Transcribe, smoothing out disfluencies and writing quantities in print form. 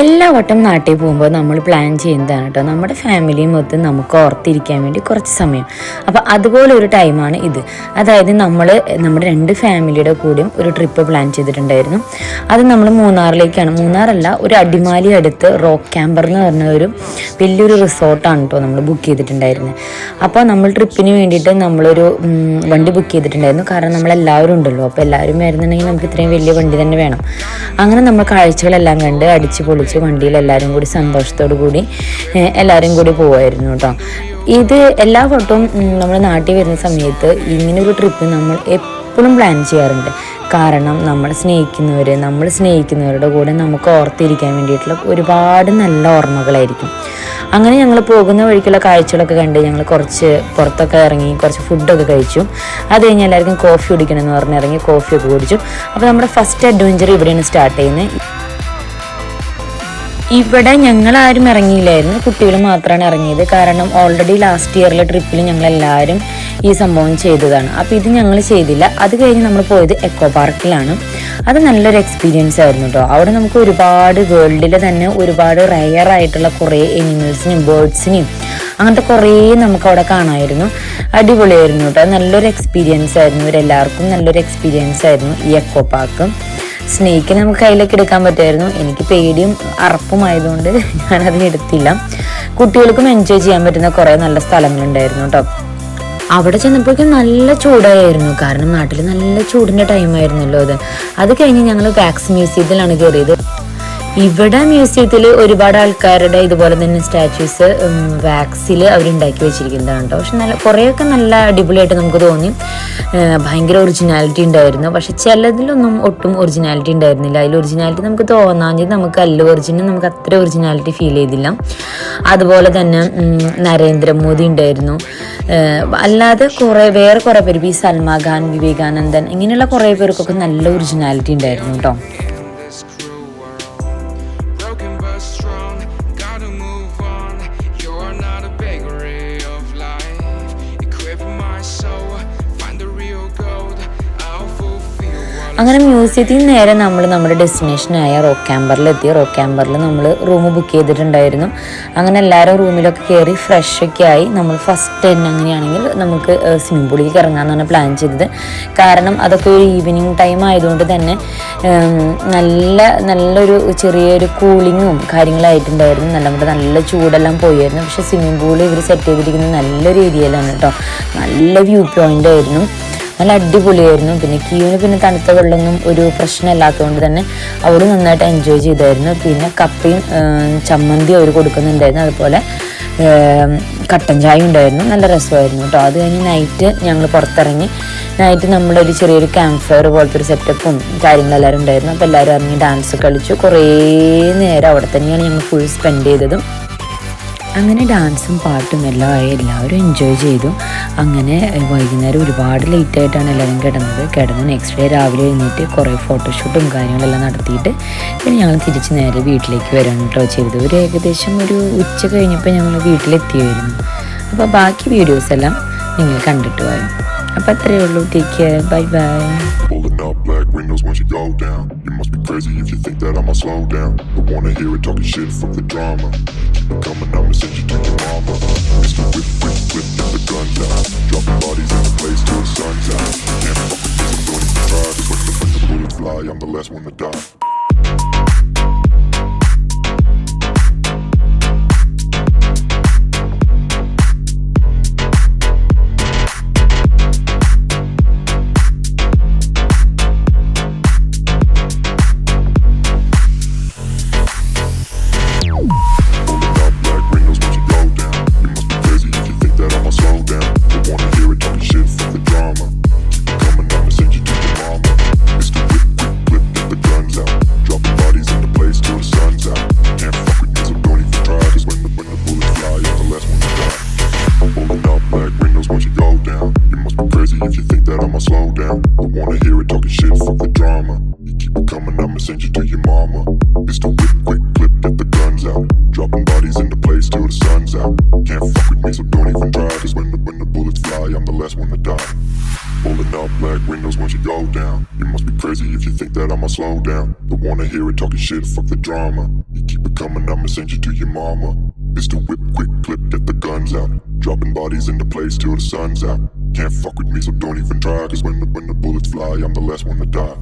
എല്ലാ വട്ടം നാട്ടിൽ പോകുമ്പോൾ നമ്മൾ പ്ലാൻ ചെയ്യുന്നതാണ് കേട്ടോ, നമ്മുടെ ഫാമിലിയും മൊത്തം നമുക്ക് ഓർത്തിരിക്കാൻ വേണ്ടി കുറച്ച് സമയം. അപ്പോൾ അതുപോലെ ഒരു ടൈമാണ് ഇത്. അതായത് നമ്മുടെ 2 ഫാമിലിയുടെ കൂടെയും ഒരു ട്രിപ്പ് പ്ലാൻ ചെയ്തിട്ടുണ്ടായിരുന്നു. അത് നമ്മൾ മൂന്നാറിലേക്കാണ്. മൂന്നാറല്ല, ഒരു അടിമാലി അടുത്ത് റോക്ക് ക്യാമ്പർ എന്ന് പറഞ്ഞ ഒരു വലിയൊരു റിസോർട്ടാണ് കേട്ടോ നമ്മൾ ബുക്ക് ചെയ്തിട്ടുണ്ടായിരുന്നത്. അപ്പോൾ നമ്മൾ ട്രിപ്പിന് വേണ്ടിയിട്ട് നമ്മളൊരു വണ്ടി ബുക്ക് ചെയ്തിട്ടുണ്ടായിരുന്നു. കാരണം നമ്മളെല്ലാവരും ഉണ്ടല്ലോ, അപ്പോൾ എല്ലാവരും വരുന്നുണ്ടെങ്കിൽ നമുക്ക് ഇത്രയും വലിയ വണ്ടി തന്നെ വേണം. അങ്ങനെ നമ്മൾ കാഴ്ചകളെല്ലാം കണ്ട് അടിച്ച് പൊളിച്ച് വണ്ടിയിൽ എല്ലാവരും കൂടി സന്തോഷത്തോടു കൂടി എല്ലാവരും കൂടി പോവായിരുന്നു കേട്ടോ. ഇത് എല്ലാ വട്ടവും നമ്മൾ നാട്ടിൽ വരുന്ന സമയത്ത് ഇങ്ങനൊരു ട്രിപ്പ് നമ്മൾ എപ്പോഴും പ്ലാൻ ചെയ്യാറുണ്ട്. കാരണം നമ്മൾ സ്നേഹിക്കുന്നവരുടെ കൂടെ നമുക്ക് ഓർത്തിരിക്കാൻ വേണ്ടിയിട്ടുള്ള ഒരുപാട് നല്ല ഓർമ്മകളായിരിക്കും. അങ്ങനെ ഞങ്ങൾ പോകുന്ന വഴിക്കുള്ള കാഴ്ചകളൊക്കെ കണ്ട് ഞങ്ങൾ കുറച്ച് പുറത്തൊക്കെ ഇറങ്ങി കുറച്ച് ഫുഡൊക്കെ കഴിച്ചു. അത് കഴിഞ്ഞ് എല്ലാവർക്കും കോഫി കുടിക്കണമെന്ന് പറഞ്ഞ് ഇറങ്ങി കോഫിയൊക്കെ കുടിച്ചു. അപ്പോൾ നമ്മുടെ ഫസ്റ്റ് അഡ്വഞ്ചർ ഇവിടെയാണ് സ്റ്റാർട്ട് ചെയ്യുന്നത്. ഇവിടെ ഞങ്ങളാരും ഇറങ്ങിയില്ലായിരുന്നു, കുട്ടികൾ മാത്രമാണ് ഇറങ്ങിയത്. കാരണം ഓൾറെഡി ലാസ്റ്റ് ഇയറിലെ ട്രിപ്പിൽ ഞങ്ങളെല്ലാവരും ഈ സംഭവം ചെയ്തതാണ്. അപ്പോൾ ഇത് ഞങ്ങൾ ചെയ്തില്ല. അത് കഴിഞ്ഞ് നമ്മൾ പോയത് എക്കോ പാർക്കിലാണ്. അത് നല്ലൊരു എക്സ്പീരിയൻസ് ആയിരുന്നു കേട്ടോ. അവിടെ നമുക്ക് ഒരുപാട് വേൾഡിലെ തന്നെ ഒരുപാട് റയർ ആയിട്ടുള്ള കുറേ എനിമൽസിനെയും ബേർഡ്സിനെയും അങ്ങനത്തെ കുറേ നമുക്ക് അവിടെ കാണാമായിരുന്നു. അടിപൊളിയായിരുന്നു കേട്ടോ. നല്ലൊരു എക്സ്പീരിയൻസ് ആയിരുന്നു. ഇവരെല്ലാവർക്കും നല്ലൊരു എക്സ്പീരിയൻസ് ആയിരുന്നു ഈ എക്കോ പാർക്ക്. സ്നേക്കിനെ നമുക്ക് കയ്യിലേക്ക് എടുക്കാൻ പറ്റുമായിരുന്നു. എനിക്ക് പേടിയും അറപ്പുമായതുകൊണ്ട് ഞാനത് എടുത്തില്ല. കുട്ടികൾക്കും എൻജോയ് ചെയ്യാൻ പറ്റുന്ന കുറേ നല്ല സ്ഥലങ്ങളുണ്ടായിരുന്നു കേട്ടോ. അവിടെ ചെന്നപ്പോഴേക്കും നല്ല ചൂടായിരുന്നു. കാരണം നാട്ടിൽ നല്ല ചൂടിൻ്റെ ടൈമായിരുന്നല്ലോ അത് കഴിഞ്ഞ് ഞങ്ങൾ വാക്സ് മ്യൂസിയത്തിലാണ് കയറിയത്. ഇവിടെ മ്യൂസിയത്തിൽ ഒരുപാട് ആൾക്കാരുടെ ഇതുപോലെ തന്നെ സ്റ്റാച്യൂസ് വാക്സിൽ അവരുണ്ടാക്കി വെച്ചിരിക്കുന്നതാണ് കേട്ടോ. പക്ഷെ കുറേയൊക്കെ നല്ല അടിപൊളിയായിട്ട് നമുക്ക് തോന്നി. ഭയങ്കര ഒറിജിനാലിറ്റി ഉണ്ടായിരുന്നു. പക്ഷെ ചിലതിലൊന്നും ഒട്ടും ഒറിജിനാലിറ്റി ഉണ്ടായിരുന്നില്ല. അതിൽ ഒറിജിനാലിറ്റി നമുക്ക് തോന്നാഞ്ഞത് നമുക്ക് നമുക്ക് അത്ര ഒറിജിനാലിറ്റി ഫീൽ ചെയ്തില്ല. അതുപോലെ തന്നെ നരേന്ദ്രമോദി ഉണ്ടായിരുന്നു. അല്ലാതെ വേറെ കുറേ പേര്, ഈ സൽമാൻ ഖാൻ, വിവേകാനന്ദൻ, ഇങ്ങനെയുള്ള കുറേ പേർക്കൊക്കെ നല്ല ഒറിജിനാലിറ്റി ഉണ്ടായിരുന്നു കേട്ടോ. അങ്ങനെ മ്യൂസിയത്തിൽ നിന്ന് നേരെ നമ്മൾ നമ്മുടെ ഡെസ്റ്റിനേഷനായ റോക്ക് ക്യാമ്പറിലെത്തി. റോക്ക് ക്യാമ്പറിൽ നമ്മൾ റൂം ബുക്ക് ചെയ്തിട്ടുണ്ടായിരുന്നു. അങ്ങനെ എല്ലാവരും റൂമിലൊക്കെ കയറി ഫ്രഷൊക്കെ ആയി നമ്മൾ ഫസ്റ്റ് തന്നെ അങ്ങനെയാണെങ്കിൽ നമുക്ക് സ്വിമ്മിംഗ് പൂളിലേക്ക് ഇറങ്ങാമെന്നാണ് പ്ലാൻ ചെയ്തത്. കാരണം അതൊക്കെ ഒരു ഈവനിങ് ടൈം ആയതുകൊണ്ട് തന്നെ നല്ലൊരു ചെറിയൊരു കൂളിങ്ങും കാര്യങ്ങളായിട്ടുണ്ടായിരുന്നു. നല്ല ചൂടെല്ലാം പോയായിരുന്നു. പക്ഷേ സ്വിമ്മിംഗ് പൂൾ ഇവർ സെറ്റ് ചെയ്തിരിക്കുന്നത് നല്ലൊരു ഏരിയയിലാണ് കേട്ടോ. നല്ല വ്യൂ പോയിൻ്റ് ആയിരുന്നു. നല്ല അടിപൊളിയായിരുന്നു. പിന്നെ ക്യൂവിന് തണുത്ത വെള്ളമൊന്നും ഒരു പ്രശ്നമില്ലാത്തതുകൊണ്ട് തന്നെ അവിടെ നന്നായിട്ട് എൻജോയ് ചെയ്തായിരുന്നു. പിന്നെ കപ്പയും ചമ്മന്തി അവർ കൊടുക്കുന്നുണ്ടായിരുന്നു. അതുപോലെ കട്ടൻ ചായ ഉണ്ടായിരുന്നു. നല്ല രസമായിരുന്നു കേട്ടോ. അത് കഴിഞ്ഞ് നൈറ്റ് ഞങ്ങൾ പുറത്തിറങ്ങി. നൈറ്റ് നമ്മളൊരു ചെറിയൊരു ക്യാമ്പ് ഫയർ പോലത്തെ ഒരു സെറ്റപ്പും കാര്യങ്ങളെല്ലാവരും ഉണ്ടായിരുന്നു. അപ്പോൾ എല്ലാവരും ഇറങ്ങി ഡാൻസ് കളിച്ചു. കുറേ നേരം അവിടെ തന്നെയാണ് ഞങ്ങൾ ഫുൾ സ്പെൻഡ് ചെയ്തതും. അങ്ങനെ ഡാൻസും പാട്ടും എല്ലാവരും എൻജോയ് ചെയ്തു. അങ്ങനെ വൈകുന്നേരം ഒരുപാട് ലേറ്റായിട്ടാണ് എല്ലാവരും കിടന്ന് നെക്സ്റ്റ് ഡേ രാവിലെ എഴുന്നേറ്റ് കുറേ ഫോട്ടോഷൂട്ടും കാര്യങ്ങളെല്ലാം നടത്തിയിട്ട് പിന്നെ ഞങ്ങൾ തിരിച്ച് നേരെ വീട്ടിലേക്ക് വരാൻ കേട്ടോ ചെയ്തത്. ഏകദേശം ഒരു ഉച്ച കഴിഞ്ഞപ്പോൾ ഞങ്ങൾ വീട്ടിലെത്തിയായിരുന്നു. അപ്പോൾ ബാക്കി വീഡിയോസ് എല്ലാം നിങ്ങൾ കണ്ടിട്ട് പോയി. അപ്പോൾ അത്രയേ ഉള്ളൂ. Take care. Bye bye. Windows once you go down. You must be crazy if you think that I'ma slow down. Don't wanna hear it talking shit, fuck the drama. Keep it coming, I'ma send you to your mama. Mr. Whip, hit the guns out. Dropping bodies in the place till the sun's out. Can't fuck with this, I'm going to try. Just when the bullets fly, I'm the last one to die. Drop down. Don't wanna hear it talking shit, fuck the drama. You keep it coming, I'ma send you to your mama. Mr. Whip, quick clip, get the guns out. Dropping bodies into place till the sun's out. Can't fuck with me, so don't even try. Cause when the bullets fly, I'm the last one to die.